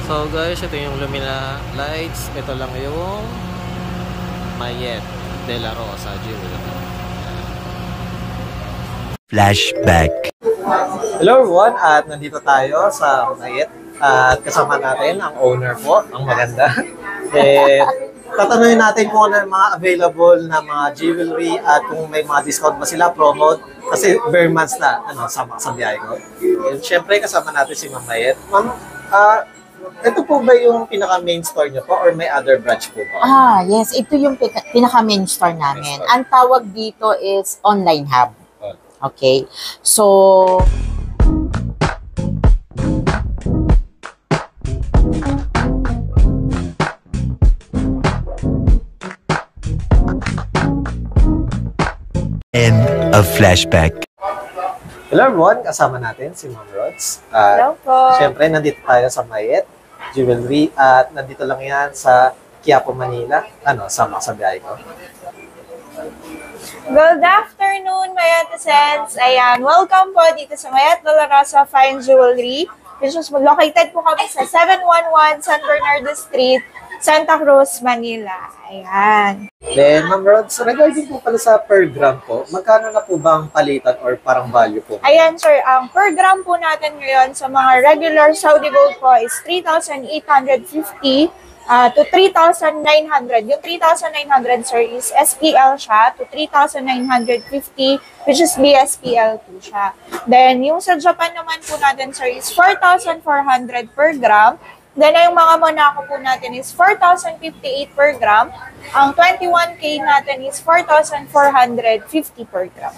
So guys, ito yung Lumina lights. Ito lang yung Mayet de la Rosa Jewelry. Flashback. Hello everyone, at nandito tayo sa Mayet at kasama natin ang owner po, ang maganda. Tatanungin natin kung ano yung mga available na mga jewelry at kung may mga discount ba sila, promote. Kasi bare months na, sama sa biyahe ko. And syempre, kasama natin si Ma'am Mayet. Ma'am, ito po ba yung pinaka-main store niyo po or may other branch po ba? Yes. Ito yung pinaka-main store namin. Ang tawag dito is online hub. Okay? So, End of flashback. Hello everyone, kasama natin si Ma'am Rods. hello po. Siyempre, nandito tayo sa Mayet Jewelry at nandito lang yan sa Quiapo, Manila. Sama sa biyahe ko. Good afternoon, Mayetesens. Ayan, welcome po dito sa Mayet de la Rosa Fine Jewelry, which is located po kami sa 711 San Bernardo Street, Santa Cruz, Manila. Ayan. Then, Ma'am Rods, regarding po pala sa per gram po, magkano na po ba ang palitan or parang value po? Ayan, sir. Ang per gram po natin ngayon sa mga regular Saudi gold po is 3,850 to 3,900. Yung 3,900, sir, is SPL siya to 3,950, which is BSPL po siya. Then, yung sa Japan naman po natin, sir, is 4,400 per gram. Then, yung mga Monaco po natin is 4,058 per gram. Ang 21K natin is 4,450 per gram.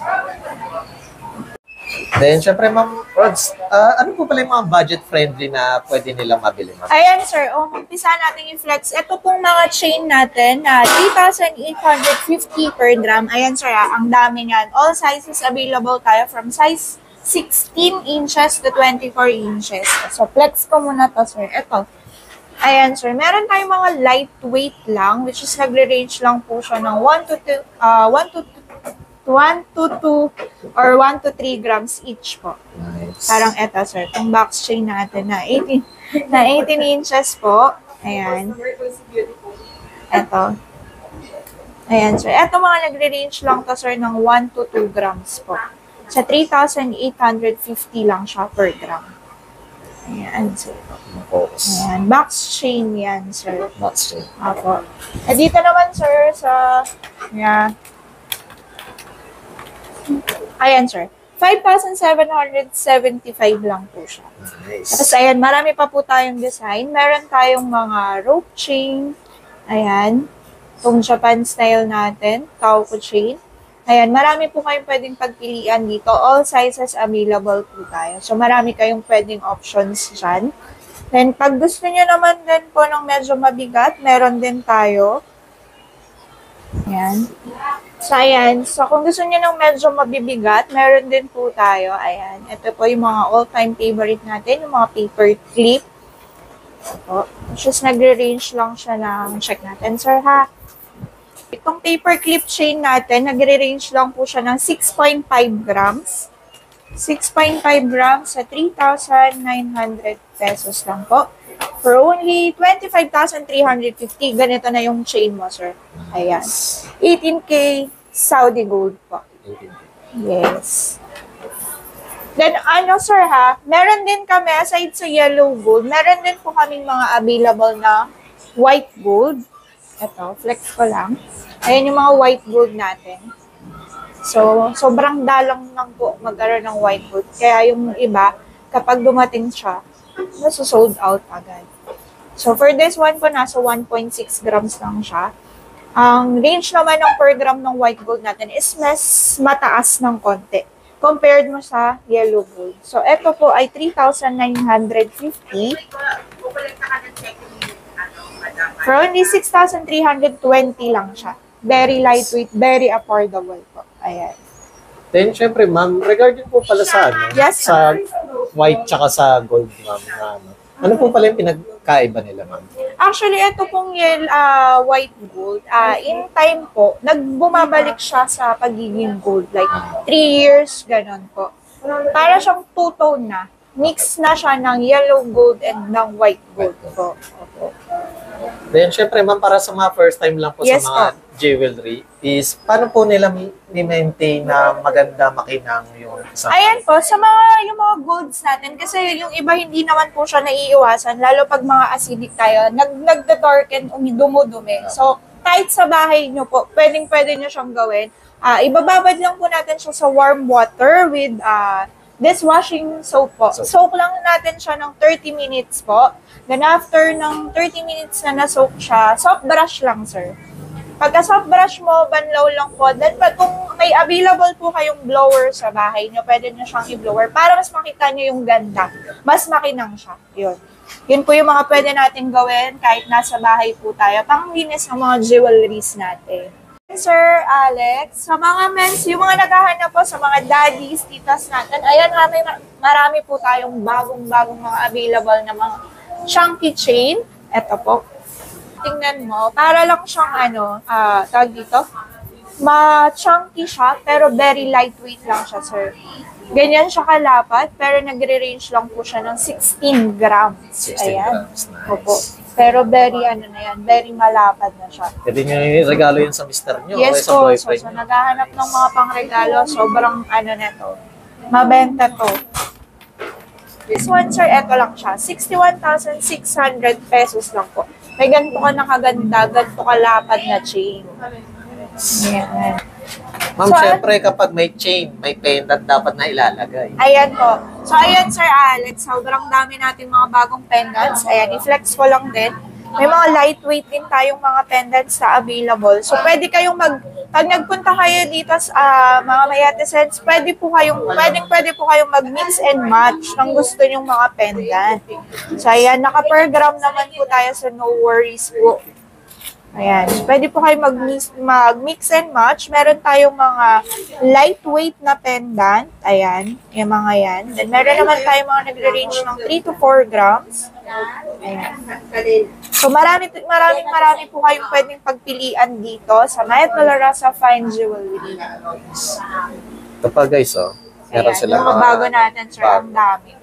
Then, syempre, Ma'am Rods, ano po pala yung mga budget-friendly na pwede nilang mabili, Ma'am? Ayan, sir. Umpisa natin i-flex. Ito pong mga chain natin na 3,850 per gram. Ayan, sir. Ang dami niyan. All sizes available tayo from size 16 inches to 24 inches. So, flex ko muna to, sir. Ito. Ayan, sir. Meron tayong mga lightweight lang, which is nagre-range lang po siya ng 1 to 2 or 1 to 3 grams each po. Nice. Parang ito, sir. Itong box chain natin na 18 inches po. Ayan. Ito. Ayan, sir. Ito mga nagre-range lang to, sir, ng 1 to 2 grams po. Sa 3,850 lang siya per gram. Ayan, sir. Ayan, box chain yan, sir. Box chain. Apo. Dito naman, sir, sa... Yeah. Ayan, sir. 5,775 lang po siya. Nice. Tapos, ayan, marami pa po tayong design. Meron tayong mga rope chain. Ayan. Itong Japan style natin. Kauko chain. Ayan, marami po kayong pwedeng pagpilian dito. All sizes available po tayo. So, marami kayong pwedeng options dyan. Then, pag gusto nyo naman din po ng medyo mabigat, meron din tayo. Ayan. So, ayan. So, kung gusto nyo ng medyo mabibigat, meron din po tayo. Ayan. Ito po yung mga all-time favorite natin, yung mga paper clip. Ito. Just nagre-range lang siya ng check natin, sir, ha? Itong paper clip chain natin, nagre-range lang po siya ng 6.5 grams. 6.5 grams sa 3,900 pesos lang po. For only 25,350. Ganito na yung chain mo, sir. Ayan. 18K Saudi gold po. Yes. Then, sir, ha? Meron din kami, aside sa yellow gold, meron din po kaming mga available na white gold. Ito, flex ko lang. Ayan yung mga white gold natin. So, sobrang dalang lang po magkaroon ng white gold. Kaya yung iba, kapag dumating siya, nasa-sold out agad. So, for this one po, nasa 1.6 grams lang siya. Ang range naman ng per gram ng white gold natin is mas mataas ng konti compared mo sa yellow gold. So, ito po ay 3,950. For only 6,320 lang siya. Very lightweight, very affordable po. Ayan. Then, syempre, Ma'am, regarding po pala sa Yes, sa white tsaka sa gold, Ma'am, ano po pala yung pinagkaiba nila, Ma'am? Actually, ito pong white gold, in time po, nagbumabalik siya sa pagiging gold. Like, 3 years, ganon po. Para siyang two-tone na. Mix na siya ng yellow gold and ng white gold po. Opo. Then, syempre, ma'am, para sa mga first time lang po Yes, sa mga jewelry, is paano po nila i-maintain na maganda makinang yung isang... Ayan po, sa yung mga golds natin, kasi yung iba hindi naman po siya naiiwasan, lalo pag mga acidic tayo, nagda-darken, dumudumi. So, kahit sa bahay nyo po, pwede nyo siyang gawin. Ibababad lang po natin siya sa warm water with dishwashing soap po. Soak lang natin siya ng 30 minutes po. Then after ng 30 minutes na na-soak siya, soft brush lang, sir. Pagka soft brush mo, banlaw lang po. Then kung may available po kayong blower sa bahay nyo, pwede nyo siyang i-blower para mas makita nyo yung ganda. Mas makinang siya. Yun. Yun po yung mga pwede natin gawin kahit nasa bahay po tayo. Panglinis ng mga jewelries natin. Sir Alex, sa mga mens, yung mga naghahanap po sa mga daddies, titas natin, ayan, marami po tayong bagong mga available na mga chunky chain. Ito po. Tingnan mo, para lang siyang tawag dito, ma-chunky siya, pero very lightweight lang siya, sir. Ganyan siya kalapat, pero nagre-range lang po siya ng 16 grams. 16 Ayan. grams, nice. Opo. Pero very very malapad na siya. Pwede nyo regalo yun sa mister nyo o Yes sa po, boyfriend so nyo. naghahanap ng mga pangregalo, sobrang neto. Mabenta to. This one, sir, eto lang siya. 61,600 pesos lang po. May ganito ka nakaganda, ganito kalapad na chain. Ayan. Ma'am, So, syempre kapag may chain, may pendant dapat na ilalagay. Ayan po. So, ayan, Sir Alex, sobrang dami natin mga bagong pendants. Ayan, i-flex ko lang din. May mga lightweight din tayong mga pendants na available. So, pwede kayong pag nagpunta kayo dito sa mga Mayatesens, pwede po kayong mag-mix and match ng gusto nyong mga pendant. So, ayan, naka-per gram naman po tayo sa no worries po. Ayan. Pwede po kayo mag-mix and match. Meron tayong mga lightweight na pendant. Ayan. Yung mga yan. Then, meron naman tayong mga nagre-range ng 3 to 4 grams. Ayan. So, marami po kayong pwedeng pagpilian dito sa Mayat Malarasa Fine Jewelry. Ito pa guys, meron Ayan. silang Yung mga bago natin, sir. Ang dami.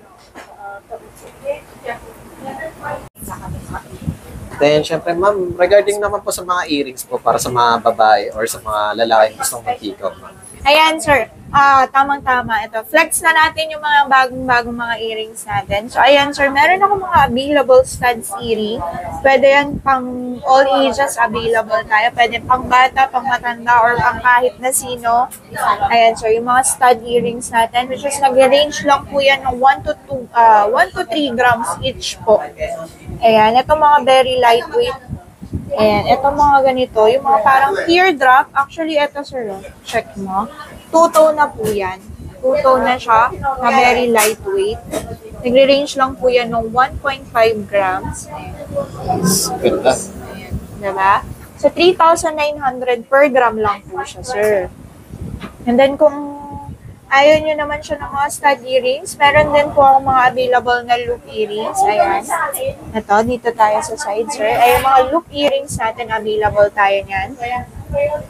Then, syempre, ma'am, regarding naman po sa mga earrings po para sa mga babae or sa mga lalaki gustong mag-hikaw, ma'am. Ayan, sir. Tamang-tama. Ito, flex na natin yung mga bagong mga earrings natin. So, ayan, sir. Meron ako mga available studs earring. Pwede yan pang all ages available tayo. Pwede pang bata, pang matanda, or pang kahit na sino. Ayan, sir. Yung mga stud earrings natin, which is nag-range lang po yan ng 1 to 3 grams each po. Ayan. Ito mga very lightweight. Ayan, ito mga ganito, yung mga parang teardrop. Actually, ito sir, check mo. Two-tone na po yan. Two-tone na siya, na very lightweight. Nagre-range lang po yan ng 1.5 grams. Ganda. Ayan, diba? So, 3,900 per gram lang po siya, sir. And then, kung ayaw nyo naman siya ng mga stud earrings, meron din po akong mga available na loop earrings. Ayan. Ito, dito tayo sa side, sir. Ay, yung mga loop earrings natin, available tayo niyan.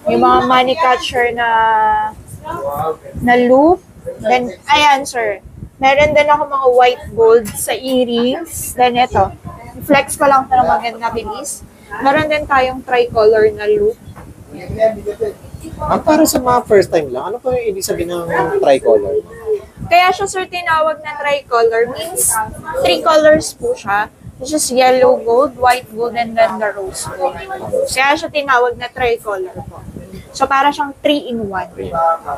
Yung mga money catcher na loop. Then, ayan, sir. Meron din ako mga white gold sa earrings. Then, ito. Flex ko lang ito ng maganda bilis. Meron din tayong tricolor na loop. Para sa mga first time lang, ano po yung ibig sabihin ng tricolor? Kaya siya, sir, tinawag na tricolor. Means, 3 colors po siya. Which is yellow gold, white gold, and then the rose gold. Kaya siya tinawag na tricolor po. So, para siyang 3-in-1.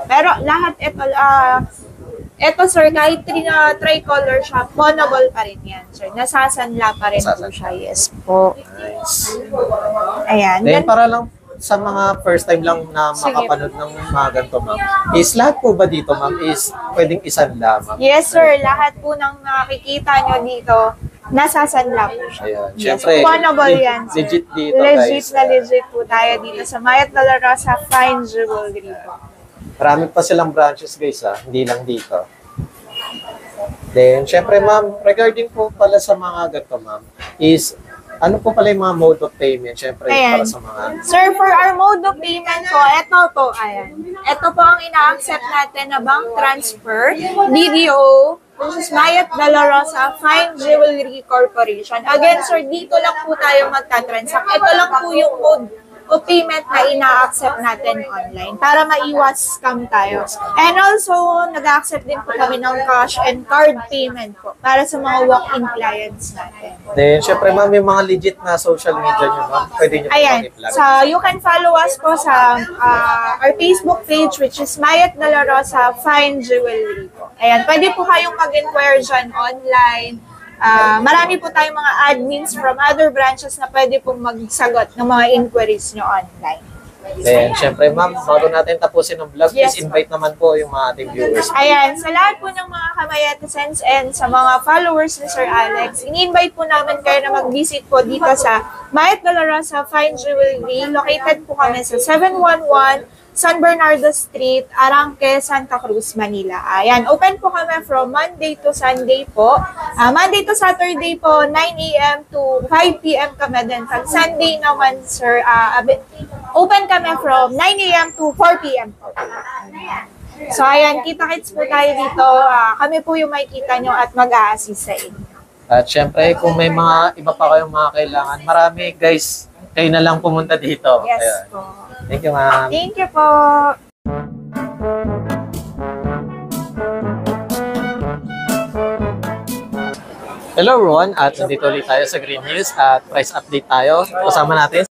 Pero lahat ito, sir, kahit tricolor siya, pawnable pa rin yan, sir. Nasasanla pa rin po siya. Yes po. Nice. Ayan. Then, para lang sa mga first time lang na Sige. makapanood ng mga ganito, ma'am, is lahat po ba dito, ma'am, is pwedeng isanla, ma'am? Yes, sir. Lahat po ng nakikita nyo dito, nasasanla po siya. Ayan. Yes, Siyempre, pawnable yan, sir. legit dito, Legit guys. na legit po tayo dito sa Mayat Malarasa Fine Jewelry po. Marami pa silang branches, guys, hindi lang dito. Then, syempre, ma'am, regarding po pala sa mga ganito, ma'am, is Ano po pala yung mga mode of payment? Siyempre, Ayan. para sa mga... Sir, for our mode of payment po, ito po, ayan. Ito po ang ina-accept natin na bank transfer, BDO, which is Mayat De La Rosa Fine Jewelry Corporation. Again, sir, dito lang po tayo magta-transact. Ito lang po yung mode of payment na ina-accept natin online para maiwas scam tayo. And also, nag-accept din po kami ng cash and card payment po para sa mga walk-in clients natin. Then, syempre, ma'am, yung mga legit na social media nyo, ma'am, pwede nyo po Ayan. i-plug. So, you can follow us po sa our Facebook page, which is Mayat De La Rosa Fine Jewelry po. Ayan. Pwede po kayong mag-inquire dyan online. Marami po tayong mga admins from other branches na pwede pong magsagot ng mga inquiries nyo online. Then, syempre, ma'am, bago natin tapusin ang vlog, Yes, please invite naman po yung mga ating viewers. Ayan, sa lahat po ng mga Kamayatisens and sa mga followers ni Sir Alex, ini-invite po namin kayo na mag-visit po dito sa Mayat De La Rosa Fine Jewelry. Located po kami sa 711 San Bernardo Street, Arangke, Santa Cruz, Manila. Ayan, open po kami from Monday to Sunday po. Monday to Saturday po, 9 a.m. to 5 p.m. kami din. Pag Sunday naman, sir, open kami from 9 a.m. to 4 p.m. po. So, ayan, kita-kits po tayo dito. Kami po yung makikita nyo at mag-a-assist sa inyo. At syempre, kung may mga iba pa kayong mga kailangan, marami, guys, kayo na lang pumunta dito. Yes Ayan. po. Thank you, ma'am. Thank you po. Hello everyone, at nandito ulit tayo sa Green News at price update tayo. Kasama natin